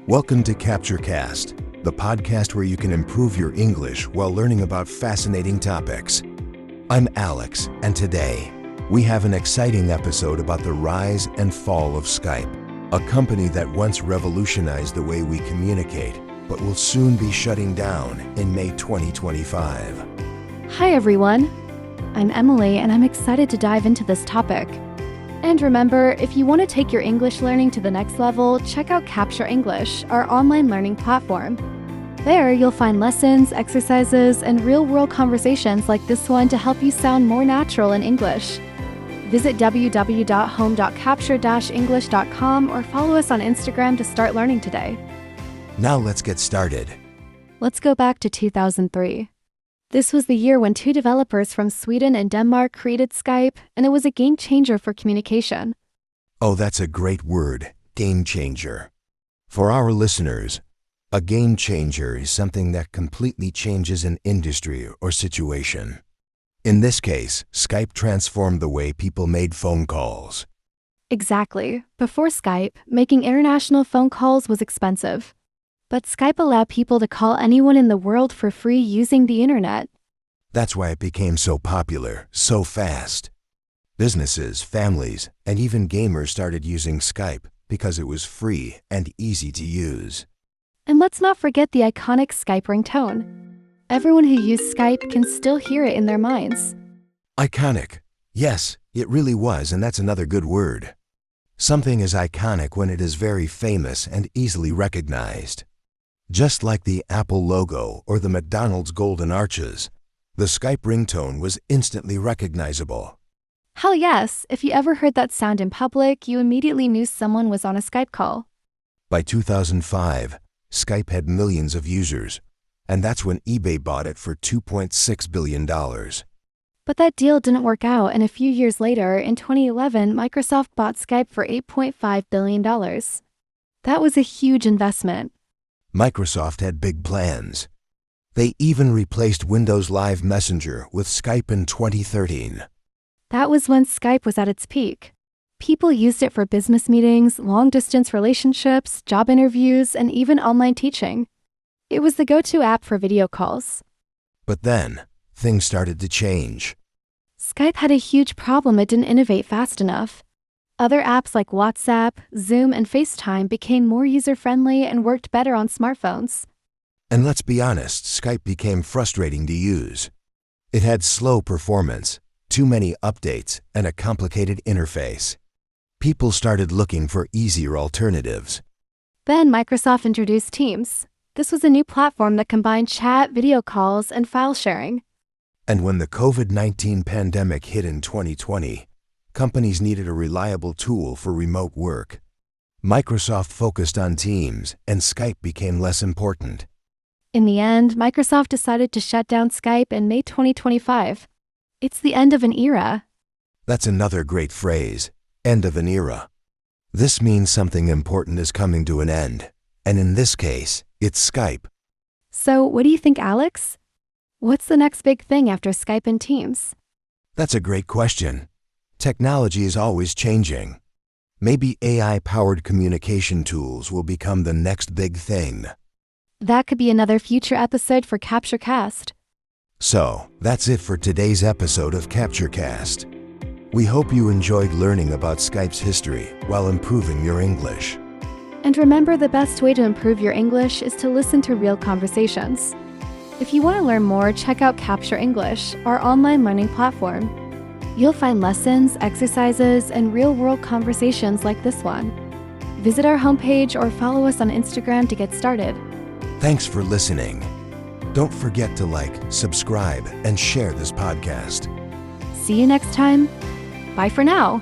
Welcome to CaptureCast, the podcast where you can improve your English while learning about fascinating topics. I'm Alex, and today, we have an exciting episode about the rise and fall of Skype, a company that once revolutionized the way we communicate, but will soon be shutting down in May 2025. Hi everyone, I'm Emily and I'm excited to dive into this topic. And remember, if you want to take your English learning to the next level, check out Capture English, our online learning platform. There, you'll find lessons, exercises, and real-world conversations like this one to help you sound more natural in English. Visit www.home.capture-english.com or follow us on Instagram to start learning today. Now let's get started. Let's go back to 2003. This was the year when two developers from Sweden and Denmark created Skype, and it was a game changer for communication. Oh, that's a great word, game changer. For our listeners, a game changer is something that completely changes an industry or situation. In this case, Skype transformed the way people made phone calls. Exactly. Before Skype, making international phone calls was expensive. But Skype allowed people to call anyone in the world for free using the internet. That's why it became so popular, so fast. Businesses, families, and even gamers started using Skype because it was free and easy to use. And let's not forget the iconic Skype ringtone. Everyone who used Skype can still hear it in their minds. Iconic. Yes, it really was, and that's another good word. Something is iconic when it is very famous and easily recognized. Just like the Apple logo or the McDonald's golden arches, the Skype ringtone was instantly recognizable. Hell yes, if you ever heard that sound in public, you immediately knew someone was on a Skype call. By 2005, Skype had millions of users, and that's when eBay bought it for $2.6 billion. But that deal didn't work out, and a few years later, in 2011, Microsoft bought Skype for $8.5 billion. That was a huge investment. Microsoft had big plans. They even replaced Windows Live Messenger with Skype in 2013. That was when Skype was at its peak. People used it for business meetings, long-distance relationships, job interviews, and even online teaching. It was the go-to app for video calls. But then, things started to change. Skype had a huge problem: it didn't innovate fast enough. Other apps like WhatsApp, Zoom, and FaceTime became more user-friendly and worked better on smartphones. And let's be honest, Skype became frustrating to use. It had slow performance, too many updates, and a complicated interface. People started looking for easier alternatives. Then Microsoft introduced Teams. This was a new platform that combined chat, video calls, and file sharing. And when the COVID-19 pandemic hit in 2020, companies needed a reliable tool for remote work. Microsoft focused on Teams, and Skype became less important. In the end, Microsoft decided to shut down Skype in May 2025. It's the end of an era. That's another great phrase, end of an era. This means something important is coming to an end, and in this case, it's Skype. So, what do you think, Alex? What's the next big thing after Skype and Teams? That's a great question. Technology is always changing. Maybe AI-powered communication tools will become the next big thing. That could be another future episode for CaptureCast. So, that's it for today's episode of CaptureCast. We hope you enjoyed learning about Skype's history while improving your English. And remember, the best way to improve your English is to listen to real conversations. If you want to learn more, check out Capture English, our online learning platform. You'll find lessons, exercises, and real-world conversations like this one. Visit our homepage or follow us on Instagram to get started. Thanks for listening. Don't forget to like, subscribe, and share this podcast. See you next time. Bye for now.